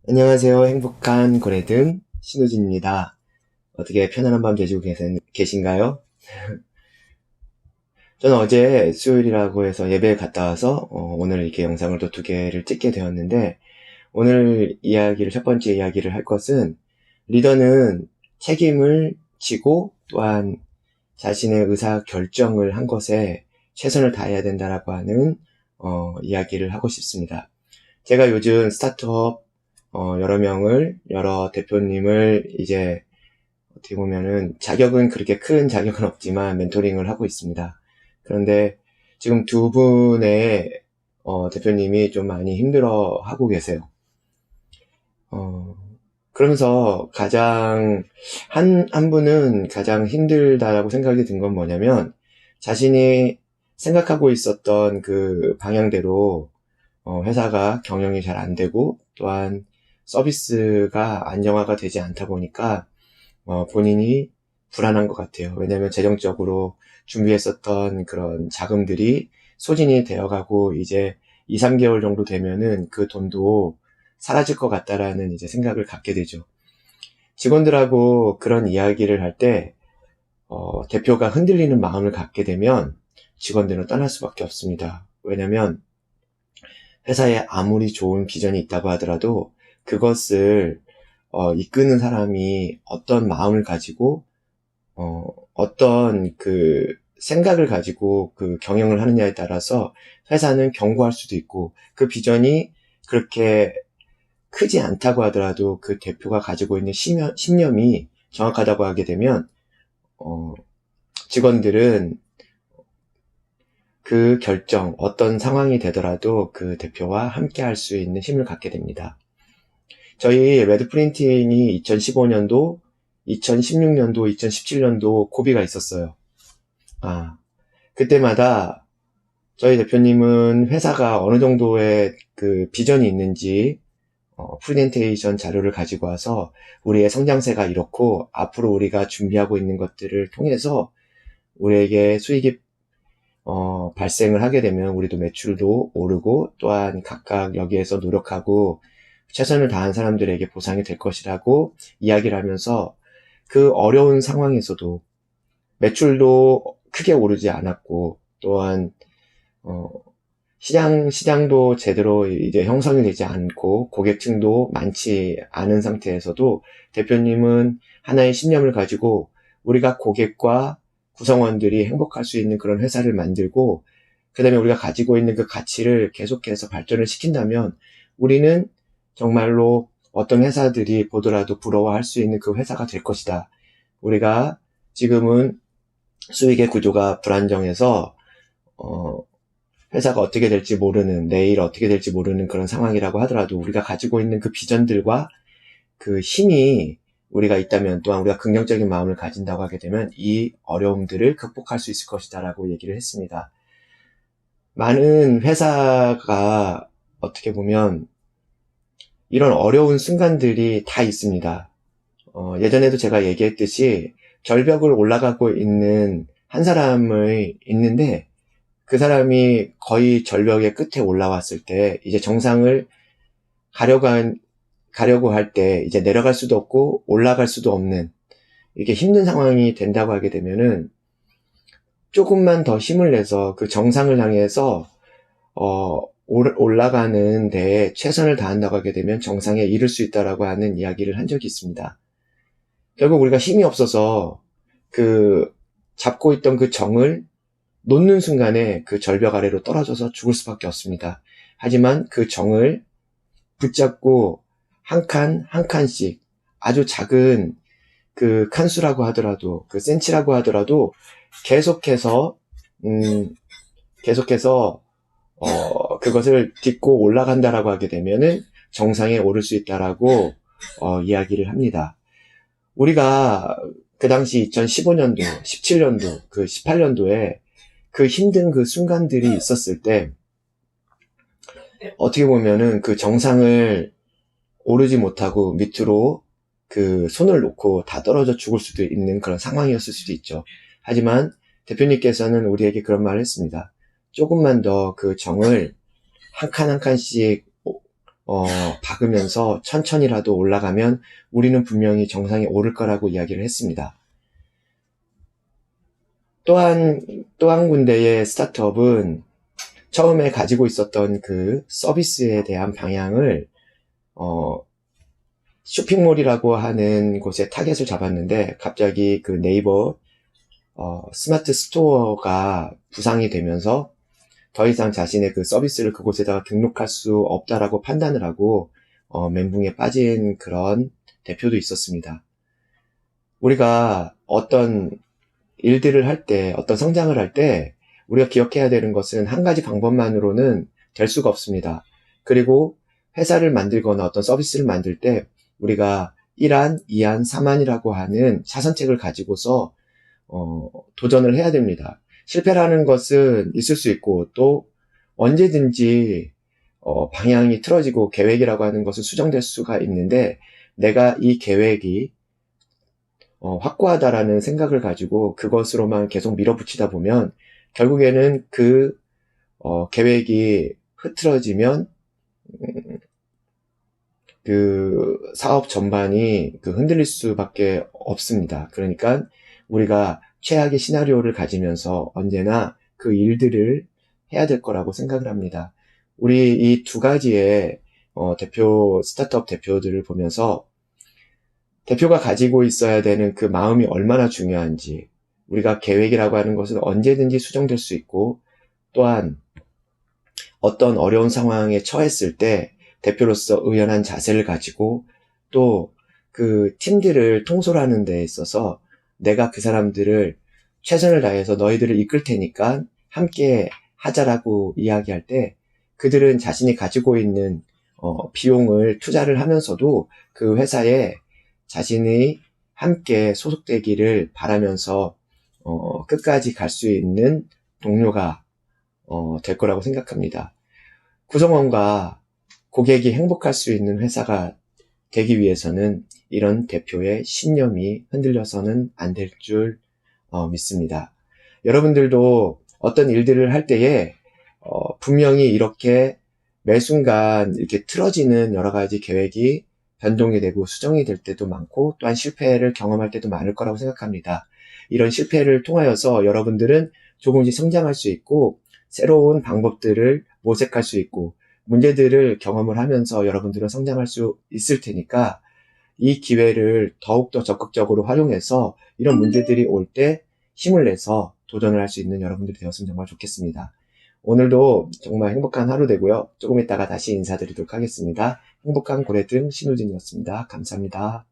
안녕하세요. 행복한 고래등 신우진입니다. 어떻게 편안한 밤 되시고 계신가요? 저는 어제 수요일이라고 해서 예배에 갔다 와서 오늘 이렇게 영상을 또 두 개를 찍게 되었는데, 오늘 첫 번째 이야기를 할 것은, 리더는 책임을 지고 또한 자신의 의사 결정을 한 것에 최선을 다해야 된다라고 하는 이야기를 하고 싶습니다. 제가 요즘 스타트업 여러 대표님을 이제 어떻게 보면은 자격은 그렇게 큰 자격은 없지만 멘토링을 하고 있습니다. 그런데 지금 두 분의 대표님이 좀 많이 힘들어 하고 계세요. 그러면서 한 분은 가장 힘들다라고 생각이 든 건 뭐냐면, 자신이 생각하고 있었던 그 방향대로 회사가 경영이 잘 안 되고, 또한 서비스가 안정화가 되지 않다 보니까 본인이 불안한 것 같아요. 왜냐하면 재정적으로 준비했었던 그런 자금들이 소진이 되어가고 이제 2, 3개월 정도 되면은 그 돈도 사라질 것 같다라는 이제 생각을 갖게 되죠. 직원들하고 그런 이야기를 할 때 대표가 흔들리는 마음을 갖게 되면 직원들은 떠날 수밖에 없습니다. 왜냐하면 회사에 아무리 좋은 비전이 있다고 하더라도 그것을 이끄는 사람이 어떤 마음을 가지고 어떤 그 생각을 가지고 그 경영을 하느냐에 따라서 회사는 견고할 수도 있고, 그 비전이 그렇게 크지 않다고 하더라도 그 대표가 가지고 있는 신념이 정확하다고 하게 되면 직원들은 그 결정, 어떤 상황이 되더라도 그 대표와 함께 할 수 있는 힘을 갖게 됩니다. 저희 레드 프린팅이 2015년도, 2016년도, 2017년도 고비가 있었어요. 그때마다 저희 대표님은 회사가 어느 정도의 그 비전이 있는지 프레젠테이션 자료를 가지고 와서, 우리의 성장세가 이렇고 앞으로 우리가 준비하고 있는 것들을 통해서 우리에게 수익이 발생을 하게 되면 우리도 매출도 오르고, 또한 각각 여기에서 노력하고 최선을 다한 사람들에게 보상이 될 것이라고 이야기를 하면서, 그 어려운 상황에서도 매출도 크게 오르지 않았고, 또한 시장도 제대로 이제 형성이 되지 않고 고객층도 많지 않은 상태에서도 대표님은 하나의 신념을 가지고 우리가 고객과 구성원들이 행복할 수 있는 그런 회사를 만들고, 그 다음에 우리가 가지고 있는 그 가치를 계속해서 발전을 시킨다면 우리는 정말로 어떤 회사들이 보더라도 부러워할 수 있는 그 회사가 될 것이다. 우리가 지금은 수익의 구조가 불안정해서 회사가 어떻게 될지 모르는, 내일 어떻게 될지 모르는 그런 상황이라고 하더라도 우리가 가지고 있는 그 비전들과 그 힘이 우리가 있다면, 또한 우리가 긍정적인 마음을 가진다고 하게 되면 이 어려움들을 극복할 수 있을 것이다 라고 얘기를 했습니다. 많은 회사가 어떻게 보면 이런 어려운 순간들이 다 있습니다. 예전에도 제가 얘기했듯이 절벽을 올라가고 있는 한 사람이 있는데, 그 사람이 거의 절벽의 끝에 올라왔을 때 이제 정상을 가려고 할 때 이제 내려갈 수도 없고 올라갈 수도 없는, 이렇게 힘든 상황이 된다고 하게 되면은 조금만 더 힘을 내서 그 정상을 향해서 올라가는 데에 최선을 다한다고 하게 되면 정상에 이를 수 있다라고 하는 이야기를 한 적이 있습니다. 결국 우리가 힘이 없어서 그 잡고 있던 그 정을 놓는 순간에 그 절벽 아래로 떨어져서 죽을 수밖에 없습니다. 하지만 그 정을 붙잡고 한 칸 한 칸씩, 아주 작은 그 칸수라고 하더라도, 그 센치라고 하더라도 계속해서 계속해서 그것을 딛고 올라간다라고 하게 되면은 정상에 오를 수 있다라고 이야기를 합니다. 우리가 그 당시 2015년도, 17년도, 그 18년도에 그 힘든 그 순간들이 있었을 때 어떻게 보면은 그 정상을 오르지 못하고 밑으로 그 손을 놓고 다 떨어져 죽을 수도 있는 그런 상황이었을 수도 있죠. 하지만 대표님께서는 우리에게 그런 말을 했습니다. 조금만 더 그 정을 한 칸 한 칸씩 박으면서 천천히라도 올라가면 우리는 분명히 정상에 오를 거라고 이야기를 했습니다. 또 한 군데의 스타트업은 처음에 가지고 있었던 그 서비스에 대한 방향을 쇼핑몰이라고 하는 곳에 타겟을 잡았는데 갑자기 그 네이버 스마트 스토어가 부상이 되면서 더 이상 자신의 그 서비스를 그곳에다가 등록할 수 없다라고 판단을 하고 멘붕에 빠진 그런 대표도 있었습니다. 우리가 어떤 일들을 할 때, 어떤 성장을 할 때 우리가 기억해야 되는 것은 한 가지 방법만으로는 될 수가 없습니다. 그리고 회사를 만들거나 어떤 서비스를 만들 때 우리가 1안, 2안, 3안이라고 하는 차선책을 가지고서 도전을 해야 됩니다. 실패라는 것은 있을 수 있고 또 언제든지 방향이 틀어지고 계획이라고 하는 것은 수정될 수가 있는데 내가 이 계획이 확고하다라는 생각을 가지고 그것으로만 계속 밀어붙이다 보면 결국에는 그 계획이 흐트러지면 그 사업 전반이 흔들릴 수밖에 없습니다. 그러니까 우리가 최악의 시나리오를 가지면서 언제나 그 일들을 해야 될 거라고 생각을 합니다. 우리 이 두 가지의 스타트업 대표들을 보면서 대표가 가지고 있어야 되는 그 마음이 얼마나 중요한지, 우리가 계획이라고 하는 것은 언제든지 수정될 수 있고, 또한 어떤 어려운 상황에 처했을 때 대표로서 의연한 자세를 가지고 또 그 팀들을 통솔하는 데 있어서 내가 그 사람들을 최선을 다해서 너희들을 이끌 테니까 함께 하자라고 이야기할 때 그들은 자신이 가지고 있는 비용을 투자를 하면서도 그 회사에 자신이 함께 소속되기를 바라면서 끝까지 갈 수 있는 동료가 될 거라고 생각합니다. 구성원과 고객이 행복할 수 있는 회사가 되기 위해서는 이런 대표의 신념이 흔들려서는 안 될 줄 믿습니다. 여러분들도 어떤 일들을 할 때에 분명히 이렇게 매 순간 이렇게 틀어지는 여러 가지 계획이 변동이 되고 수정이 될 때도 많고 또한 실패를 경험할 때도 많을 거라고 생각합니다. 이런 실패를 통하여서 여러분들은 조금씩 성장할 수 있고 새로운 방법들을 모색할 수 있고 문제들을 경험을 하면서 여러분들은 성장할 수 있을 테니까 이 기회를 더욱더 적극적으로 활용해서 이런 문제들이 올 때 힘을 내서 도전을 할 수 있는 여러분들이 되었으면 정말 좋겠습니다. 오늘도 정말 행복한 하루 되고요. 조금 있다가 다시 인사드리도록 하겠습니다. 행복한 고래등 신우진이었습니다. 감사합니다.